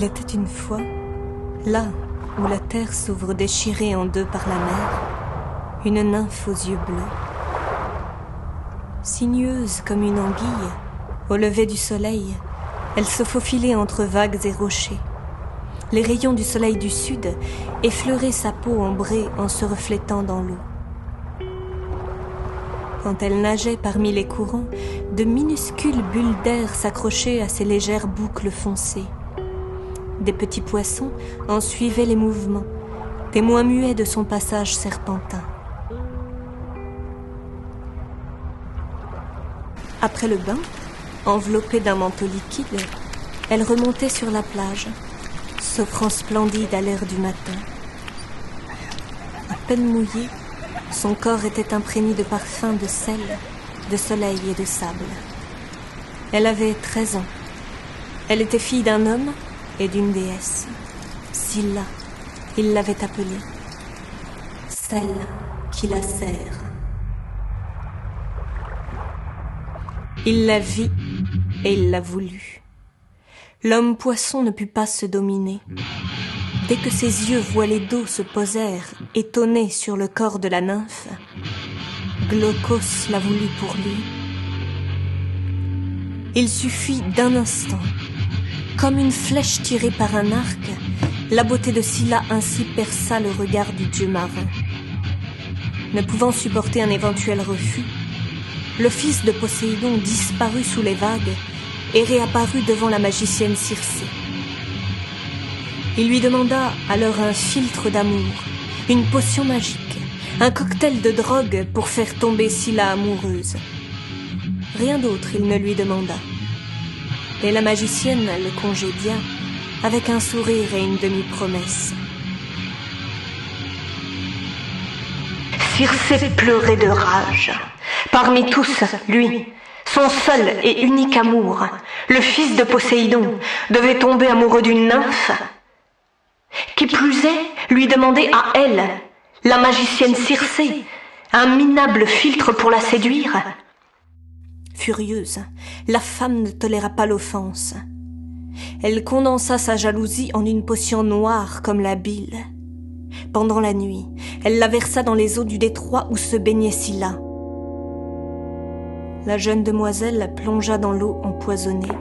Il était une fois, là où la terre s'ouvre déchirée en deux par la mer, une nymphe aux yeux bleus. Sinueuse comme une anguille, au lever du soleil, elle se faufilait entre vagues et rochers. Les rayons du soleil du sud effleuraient sa peau ambrée en se reflétant dans l'eau. Quand elle nageait parmi les courants, de minuscules bulles d'air s'accrochaient à ses légères boucles foncées. Des petits poissons en suivaient les mouvements, témoins muets de son passage serpentin. Après le bain, enveloppée d'un manteau liquide, elle remontait sur la plage, s'offrant splendide à l'air du matin. À peine mouillée, son corps était imprégné de parfums de sel, de soleil et de sable. Elle avait 13 ans. Elle était fille d'un homme et d'une déesse. Scylla, il l'avait appelée. Celle qui la sert. Il la vit et il la voulut. L'homme-poisson ne put pas se dominer. Dès que ses yeux voilés d'eau se posèrent, étonnés sur le corps de la nymphe, Glaucos la voulut pour lui. Il suffit d'un instant. Comme une flèche tirée par un arc, la beauté de Scylla ainsi perça le regard du dieu marin. Ne pouvant supporter un éventuel refus, le fils de Poséidon disparut sous les vagues et réapparut devant la magicienne Circé. Il lui demanda alors un philtre d'amour, une potion magique, un cocktail de drogue pour faire tomber Scylla amoureuse. Rien d'autre il ne lui demanda. Et la magicienne le congédia avec un sourire et une demi-promesse. Circé pleurait de rage. Parmi tous, lui, son seul et unique amour, le fils de Poséidon, devait tomber amoureux d'une nymphe. Qui plus est, lui demander à elle, la magicienne Circé, un minable philtre pour la séduire. Furieuse, la femme ne toléra pas l'offense. Elle condensa sa jalousie en une potion noire comme la bile. Pendant la nuit, elle la versa dans les eaux du détroit où se baignait Scylla. La jeune demoiselle plongea dans l'eau empoisonnée.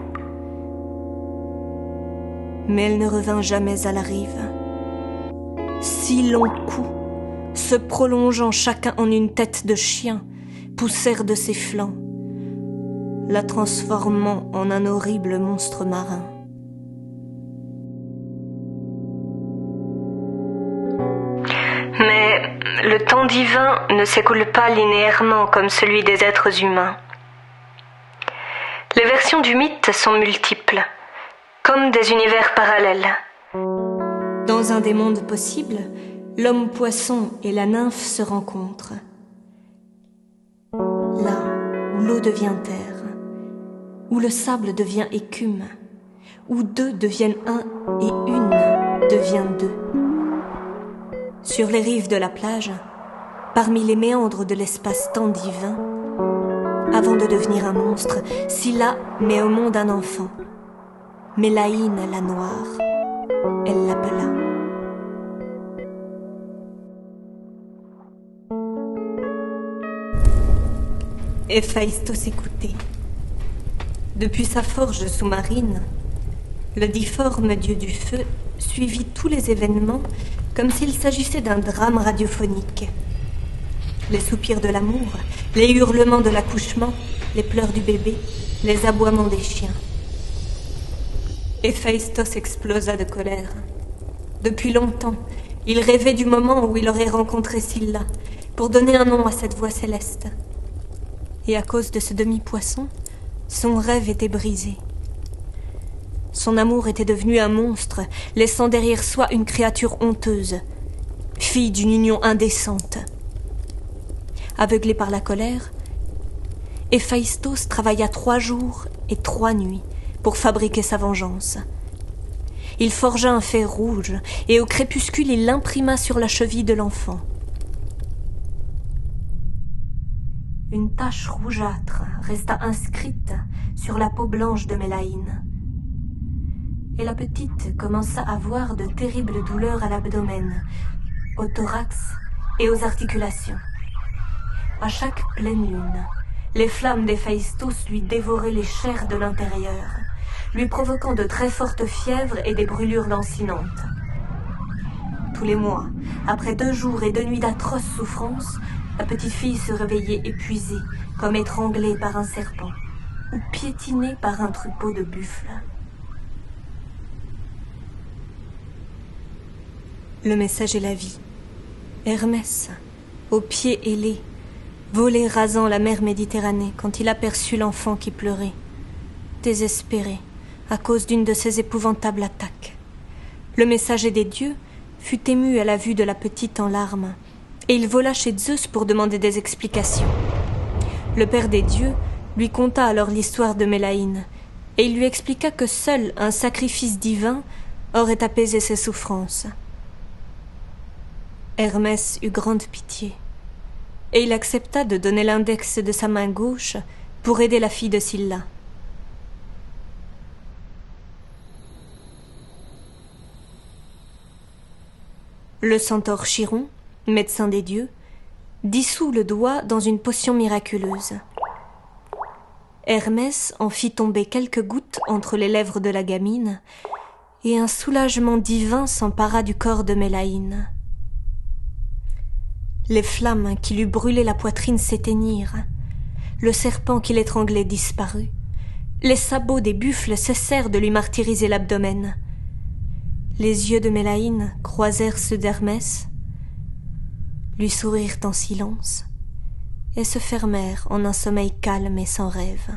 Mais elle ne revint jamais à la rive. 6 longs coups, se prolongeant chacun en une tête de chien, poussèrent de ses flancs, la transformant en un horrible monstre marin. Mais le temps divin ne s'écoule pas linéairement comme celui des êtres humains. Les versions du mythe sont multiples, comme des univers parallèles. Dans un des mondes possibles, l'homme-poisson et la nymphe se rencontrent. Là où l'eau devient terre, où le sable devient écume, où deux deviennent un et une devient deux. Sur les rives de la plage, parmi les méandres de l'espace-temps divin, avant de devenir un monstre, Scylla met au monde un enfant. Mélaïne la noire, elle l'appela. Héphaïstos écoutait. Depuis sa forge sous-marine, le difforme dieu du feu suivit tous les événements comme s'il s'agissait d'un drame radiophonique. Les soupirs de l'amour, les hurlements de l'accouchement, les pleurs du bébé, les aboiements des chiens. Héphaïstos explosa de colère. Depuis longtemps, il rêvait du moment où il aurait rencontré Scylla pour donner un nom à cette voix céleste. Et à cause de ce demi-poisson, son rêve était brisé. Son amour était devenu un monstre, laissant derrière soi une créature honteuse, fille d'une union indécente. Aveuglé par la colère, Héphaïstos travailla 3 jours et 3 nuits pour fabriquer sa vengeance. Il forgea un fer rouge et au crépuscule il l'imprima sur la cheville de l'enfant. Une tache rougeâtre resta inscrite sur la peau blanche de Mélaïne. et la petite commença à avoir de terribles douleurs à l'abdomen, au thorax et aux articulations. À chaque pleine lune, les flammes d'Héphaïstos lui dévoraient les chairs de l'intérieur, lui provoquant de très fortes fièvres et des brûlures lancinantes. Tous les mois, après 2 jours et 2 nuits d'atroces souffrances, la petite fille se réveillait épuisée, comme étranglée par un serpent, ou piétinée par un troupeau de buffles. Le message est la vie. Hermès, aux pieds ailés, volait rasant la mer Méditerranée quand il aperçut l'enfant qui pleurait, désespéré à cause d'une de ces épouvantables attaques. Le messager des dieux fut ému à la vue de la petite en larmes, et il vola chez Zeus pour demander des explications. Le père des dieux lui conta alors l'histoire de Mélaïne, et il lui expliqua que seul un sacrifice divin aurait apaisé ses souffrances. Hermès eut grande pitié, et il accepta de donner l'index de sa main gauche pour aider la fille de Scylla. Le centaure Chiron, médecin des dieux, dissout le doigt dans une potion miraculeuse. Hermès en fit tomber quelques gouttes entre les lèvres de la gamine, et un soulagement divin s'empara du corps de Mélaïne. Les flammes qui lui brûlaient la poitrine s'éteignirent, le serpent qui l'étranglait disparut, les sabots des buffles cessèrent de lui martyriser l'abdomen. Les yeux de Mélaïne croisèrent ceux d'Hermès, lui sourirent en silence, et se fermèrent en un sommeil calme et sans rêve.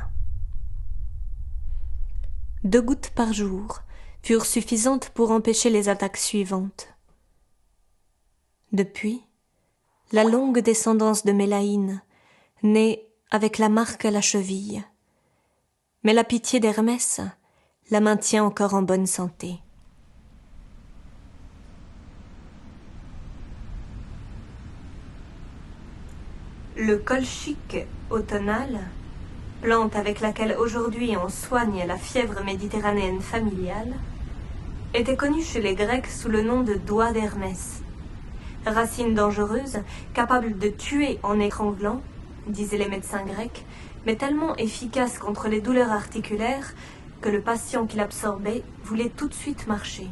2 gouttes par jour furent suffisantes pour empêcher les attaques suivantes. Depuis, la longue descendance de Mélaïne naît avec la marque à la cheville, mais la pitié d'Hermès la maintient encore en bonne santé. Le colchique automnal, plante avec laquelle aujourd'hui on soigne la fièvre méditerranéenne familiale, était connu chez les Grecs sous le nom de doigt d'Hermès. Racine dangereuse, capable de tuer en étranglant, disaient les médecins grecs, mais tellement efficace contre les douleurs articulaires que le patient qui l'absorbait voulait tout de suite marcher.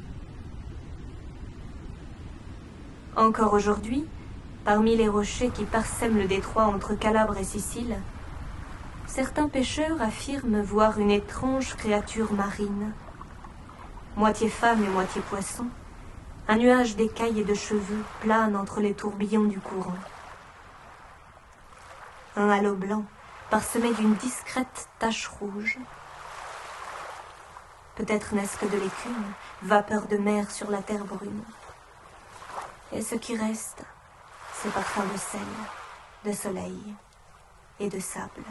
Encore aujourd'hui, parmi les rochers qui parsèment le détroit entre Calabre et Sicile, certains pêcheurs affirment voir une étrange créature marine. Moitié femme et moitié poisson, un nuage d'écailles et de cheveux plane entre les tourbillons du courant. Un halo blanc parsemé d'une discrète tache rouge. Peut-être n'est-ce que de l'écume, vapeur de mer sur la terre brune. Et ce qui reste, c'est parfum de sel, de soleil et de sable.